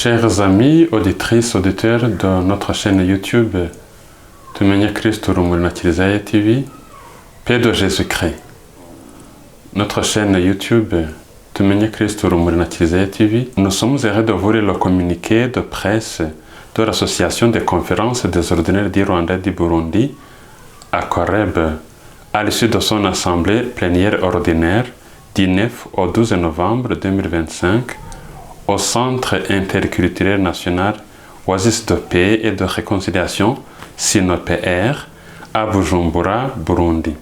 Chers amis, auditrices, auditeurs de notre chaîne YouTube Tumenye Kristo Urumuri na Kiliziya TV, paix de Jésus-Christ. Notre chaîne YouTube Tumenye Kristo Urumuri na Kiliziya TV, nous sommes heureux de vous le communiqué de presse de l'Association des conférences des ordinaires du Rwanda et du Burundi à Koreb, à l'issue de son assemblée plénière ordinaire du 9 au 12 novembre 2025 au Centre interculturel national Oasis de paix et de réconciliation SINOPR à Bujumbura, Burundi.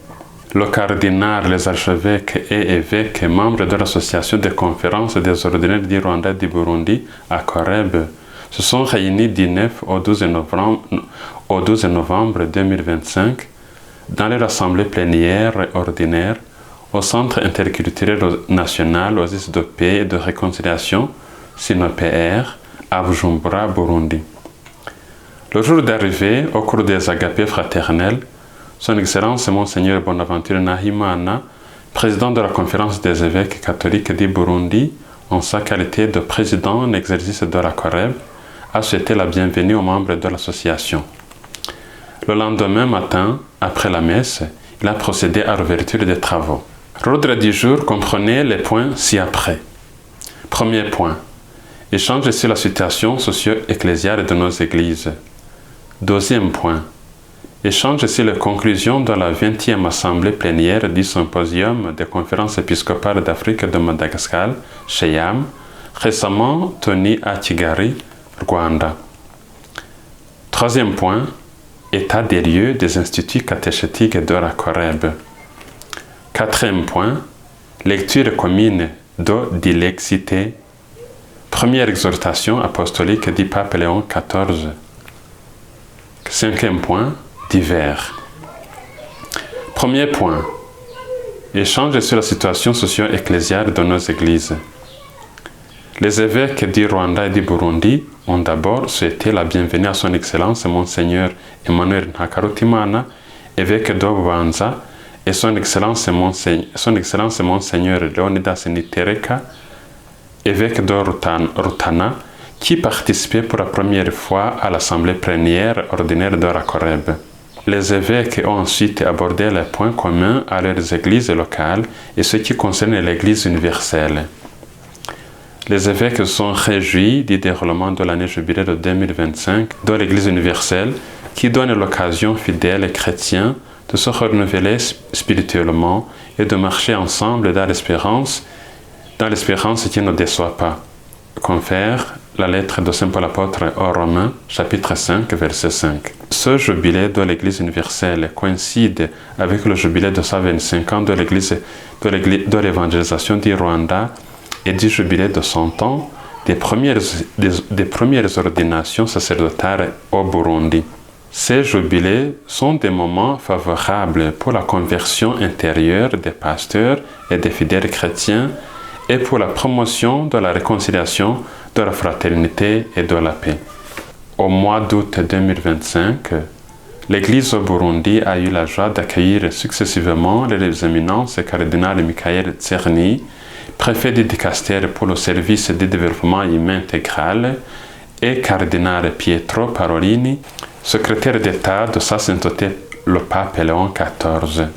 Le cardinal, les archevêques et évêques membres de l'Association des conférences des ordinaires du Rwanda et du Burundi à Koreb se sont réunis du 9 au 12 novembre 2025 dans leur assemblée plénière ordinaire au Centre interculturel national Oasis de paix et de réconciliation SINOPR à Bujumbura, Burundi. Le jour d'arrivée, au cours des agapés fraternels, Son Excellence Monseigneur Bonaventure Nahimana, président de la Conférence des évêques catholiques du Burundi, en sa qualité de président en exercice de la Koreb, a souhaité la bienvenue aux membres de l'association. Le lendemain matin, après la messe, il a procédé à l'ouverture des travaux. L'ordre du jour comprenait les points ci-après. Premier point. Échange sur la situation socio-ecclésiale de nos églises. Deuxième point. Échange sur les conclusions de la 20e assemblée plénière du symposium des conférences épiscopales d'Afrique de Madagascar, CHEAM, récemment tenu à Kigali, Rwanda. Troisième point. État des lieux des instituts catéchétiques de la Koreb. Quatrième point. Lecture commune de Dilexité. Première exhortation apostolique du pape Léon XIV. Cinquième point, divers. Premier point, échange sur la situation socio-ecclésiale de nos églises. Les évêques du Rwanda et du Burundi ont d'abord souhaité la bienvenue à son Excellence Monseigneur Emmanuel Ntakarutimana, évêque de Bubanza, et son Excellence Monseigneur Leonidas Nitereka, évêque de Rutana, qui participait pour la première fois à l'assemblée plénière ordinaire de la Koreb. Les évêques ont ensuite abordé les points communs à leurs églises locales et ce qui concerne l'Église universelle. Les évêques se sont réjouis du déroulement de l'année jubilée de 2025 de l'Église universelle qui donne l'occasion fidèles et chrétiens de se renouveler spirituellement et de marcher ensemble dans l'espérance qui ne déçoit pas. Confère la lettre de Saint Paul apôtre aux Romains, chapitre 5, verset 5. Ce jubilé de l'Église universelle coïncide avec le jubilé de 125 ans de l'évangélisation du Rwanda et du jubilé de 100 ans des premières ordinations sacerdotales au Burundi. Ces jubilés sont des moments favorables pour la conversion intérieure des pasteurs et des fidèles chrétiens et pour la promotion de la réconciliation, de la fraternité et de la paix. Au mois d'août 2025, l'Église au Burundi a eu la joie d'accueillir successivement les éminences cardinal Michael Tserny, préfet du dicaster pour le service de développement humain intégral, et cardinal Pietro Parolini, secrétaire d'État de Sa Sainteté le pape Léon XIV.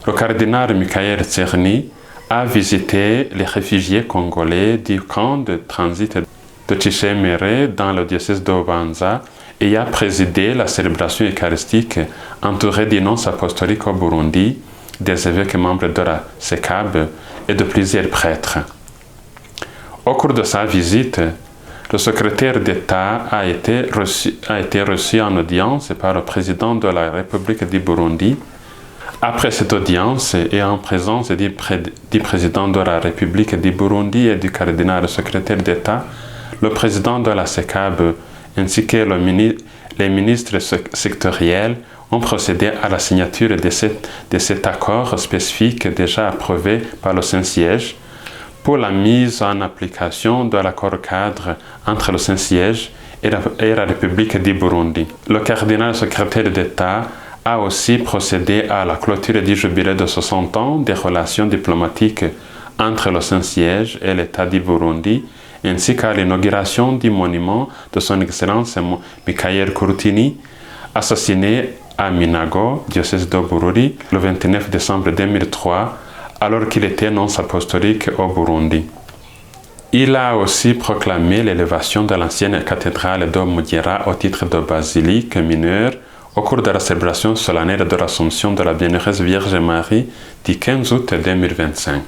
Le cardinal Michael Tserny a visité les réfugiés congolais du camp de transit de Tshishemere dans le diocèse d'Obanza et a présidé la célébration eucharistique entourée des nonces apostoliques au Burundi, des évêques membres de la SECAB et de plusieurs prêtres. Au cours de sa visite, le secrétaire d'État a été reçu en audience par le président de la République du Burundi. Après cette audience et en présence du président de la République du Burundi et du cardinal secrétaire d'État, le président de la SECAB ainsi que les ministres sectoriels ont procédé à la signature de cet accord spécifique déjà approuvé par le Saint-Siège pour la mise en application de l'accord cadre entre le Saint-Siège et la République du Burundi. Le cardinal secrétaire d'État a aussi procédé à la clôture du jubilé de 60 ans des relations diplomatiques entre le Saint-Siège et l'État du Burundi ainsi qu'à l'inauguration du monument de son Excellence Mikhail Kurtini, assassiné à Minago, diocèse de Bururi, le 29 décembre 2003, alors qu'il était nonce apostolique au Burundi. Il a aussi proclamé l'élévation de l'ancienne cathédrale de Mugera au titre de basilique mineure au cours de la célébration solennelle de l'Assomption de la Bienheureuse Vierge Marie du 15 août 2025.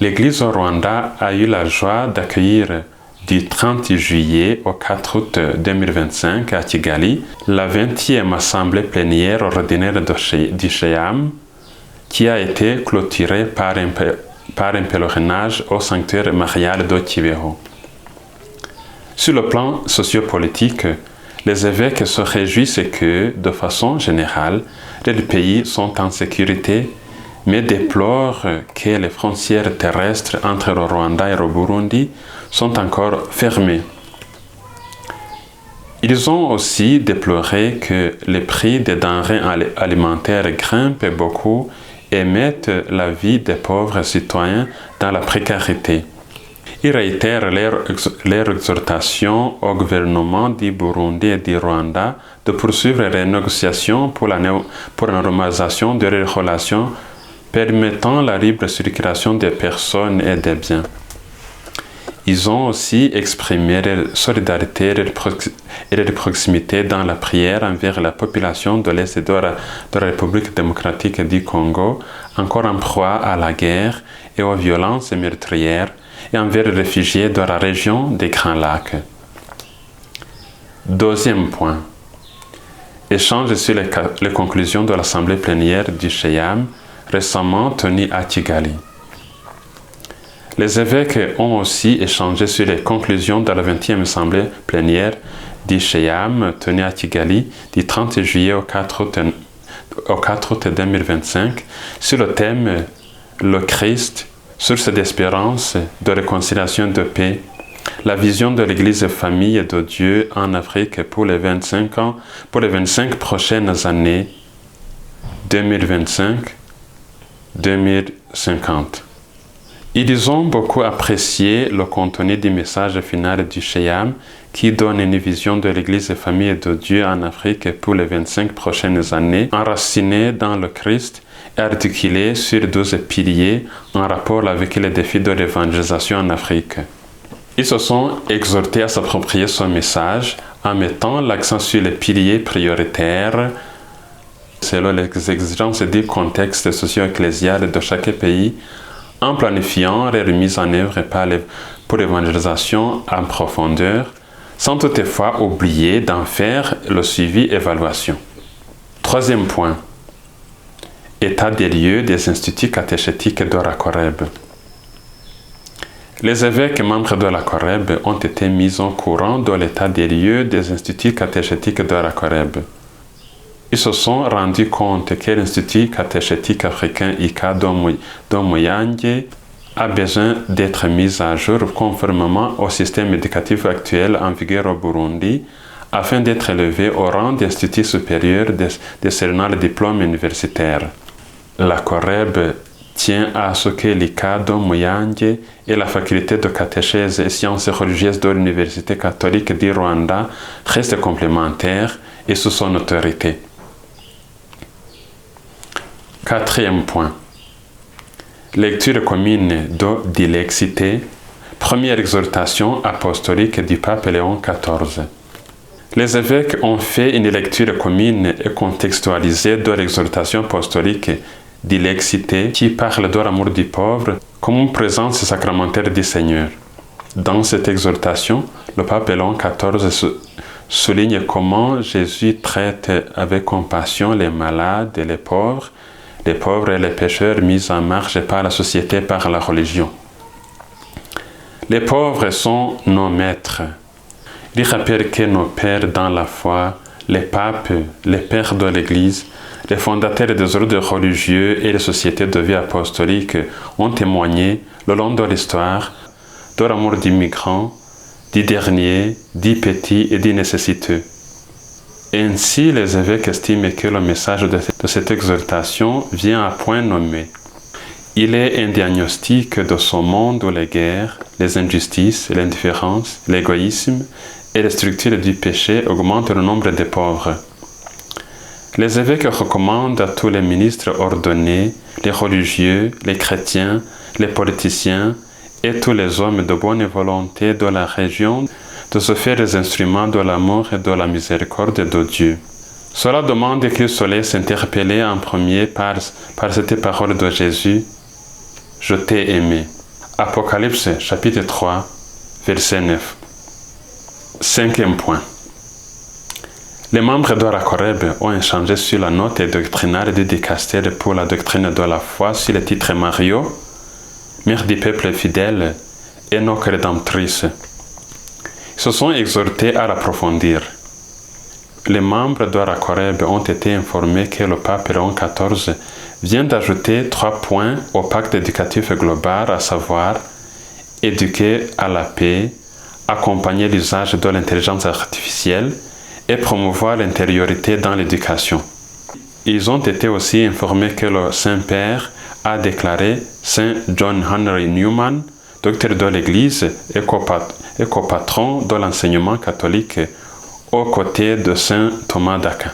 L'Église au Rwanda a eu la joie d'accueillir du 30 juillet au 4 août 2025 à Kigali la 20e assemblée plénière ordinaire du Sheyam, qui a été clôturée par un pèlerinage au sanctuaire marial de Kibeho. Sur le plan sociopolitique, les évêques se réjouissent que, de façon générale, les pays sont en sécurité, mais déplorent que les frontières terrestres entre le Rwanda et le Burundi sont encore fermées. Ils ont aussi déploré que les prix des denrées alimentaires grimpent beaucoup et mettent la vie des pauvres citoyens dans la précarité. Ils réitèrent leur exhortation au gouvernement du Burundi et du Rwanda de poursuivre les négociations pour la normalisation de leurs relations permettant la libre circulation des personnes et des biens. Ils ont aussi exprimé leur solidarité et leur proximité dans la prière envers la population de l'Est de la République démocratique du Congo, encore en proie à la guerre et aux violences meurtrières, et envers les réfugiés de la région des Grands Lacs. Deuxième point. Échange sur les conclusions de l'Assemblée plénière du Sheyam, récemment tenue à Kigali. Les évêques ont aussi échangé sur les conclusions de la 20e Assemblée plénière du Sheyam tenue à Kigali du 30 juillet au 4 août 2025 sur le thème « Le Christ, source d'espérance, de réconciliation et de paix, la vision de l'Église famille de Dieu en Afrique pour les 25 prochaines années 2025-2050. » Ils ont beaucoup apprécié le contenu du message final du Sheyam qui donne une vision de l'Église famille de Dieu en Afrique pour les 25 prochaines années, enracinée dans le Christ et articulée sur 12 piliers en rapport avec les défis de l'évangélisation en Afrique. Ils se sont exhortés à s'approprier ce message en mettant l'accent sur les piliers prioritaires selon les exigences du contexte socio-ecclésial de chaque pays, en planifiant les remises en œuvre pour l'évangélisation en profondeur, sans toutefois oublier d'en faire le suivi-évaluation. Troisième point. État des lieux des instituts catéchétiques de la Coreb. Les évêques membres de la Coreb ont été mis au courant de l'état des lieux des instituts catéchétiques de la Coreb. Ils se sont rendus compte que l'Institut catéchétique africain ICA de Muyange a besoin d'être mis à jour conformément au système éducatif actuel en vigueur au Burundi afin d'être élevé au rang d'institut supérieur décernant le diplôme universitaire. La Coreb tient à ce que l'ICA de Muyange et la faculté de catéchèse et sciences religieuses de l'Université catholique du Rwanda restent complémentaires et sous son autorité. Quatrième point. Lecture commune de Dilexité, première exhortation apostolique du pape Léon XIV. Les évêques ont fait une lecture commune et contextualisée de l'exhortation apostolique Dilexité qui parle de l'amour du pauvre comme une présence sacramentelle du Seigneur. Dans cette exhortation, le pape Léon XIV souligne comment Jésus traite avec compassion les malades et les pauvres et les pécheurs mis en marche par la société, par la religion. Les pauvres sont nos maîtres. Il rappelle que nos pères dans la foi, les papes, les pères de l'Église, les fondateurs des ordres religieux et les sociétés de vie apostolique ont témoigné le long de l'histoire de l'amour du migrant, du dernier, du petit et du nécessiteux. Ainsi, les évêques estiment que le message de cette exhortation vient à point nommé. Il est un diagnostic de ce monde où les guerres, les injustices, l'indifférence, l'égoïsme et les structures du péché augmentent le nombre des pauvres. Les évêques recommandent à tous les ministres ordonnés, les religieux, les chrétiens, les politiciens et tous les hommes de bonne volonté de la région de se faire les instruments de l'amour et de la miséricorde de Dieu. Cela demande que le soleil s'interpelle en premier par cette parole de Jésus, « Je t'ai aimé ». Apocalypse chapitre 3, verset 9. Cinquième point. Les membres d'Ora Koreb ont échangé sur la note doctrinale du dicaster pour la doctrine de la foi sur le titre Mario, mère du peuple fidèle et nos rédemptrices. Ils se sont exhortés à l'approfondir. Les membres d'Ora Koreb ont été informés que le pape Léon XIV vient d'ajouter 3 points au pacte éducatif global, à savoir éduquer à la paix, accompagner l'usage de l'intelligence artificielle et promouvoir l'intériorité dans l'éducation. Ils ont été aussi informés que le Saint-Père a déclaré Saint John Henry Newman, docteur de l'Église et copatron de l'enseignement catholique, aux côtés de Saint Thomas d'Aquin.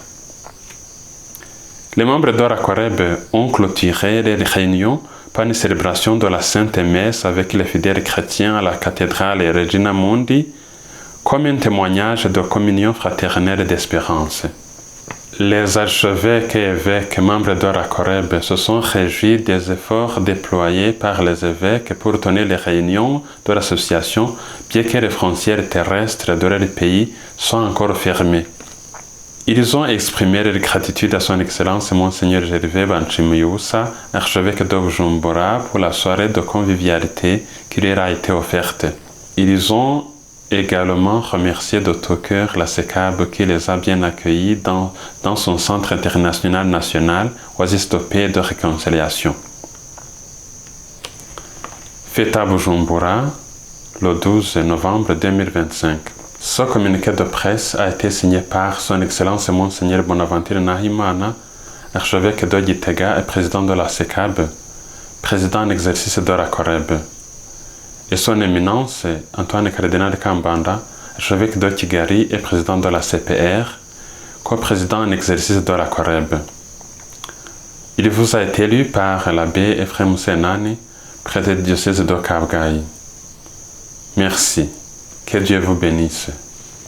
Les membres d'Ora Koreb ont clôturé les réunions par une célébration de la Sainte Messe avec les fidèles chrétiens à la cathédrale Regina Mundi, comme un témoignage de communion fraternelle et d'espérance. Les archevêques et évêques membres d'Ora Koreb se sont réjouis des efforts déployés par les évêques pour tenir les réunions de l'association, bien que les frontières terrestres de leur pays soient encore fermées. Ils ont exprimé leur gratitude à son Excellence Monseigneur Gervais Banchimuyusa, archevêque de Bujumbura, pour la soirée de convivialité qui leur a été offerte. Ils ont également remercié de tout cœur la SECAB qui les a bien accueillis dans son centre international national, Oasis de paix et de réconciliation. Fête à Bujumbura, le 12 novembre 2025. Ce communiqué de presse a été signé par son Excellence Monseigneur Bonaventure Nahimana, archevêque de Gitega et président de la SECAB, président en exercice d'Ora Koreb, et son Éminence Antoine Cardinal Kambanda, archevêque de Kigali et président de la CPR, co-président en exercice d'Ora Koreb. Il vous a été lu par l'abbé Ephrem Senani, prêtre du diocèse de Kabgayi. Merci. Que Dieu vous bénisse.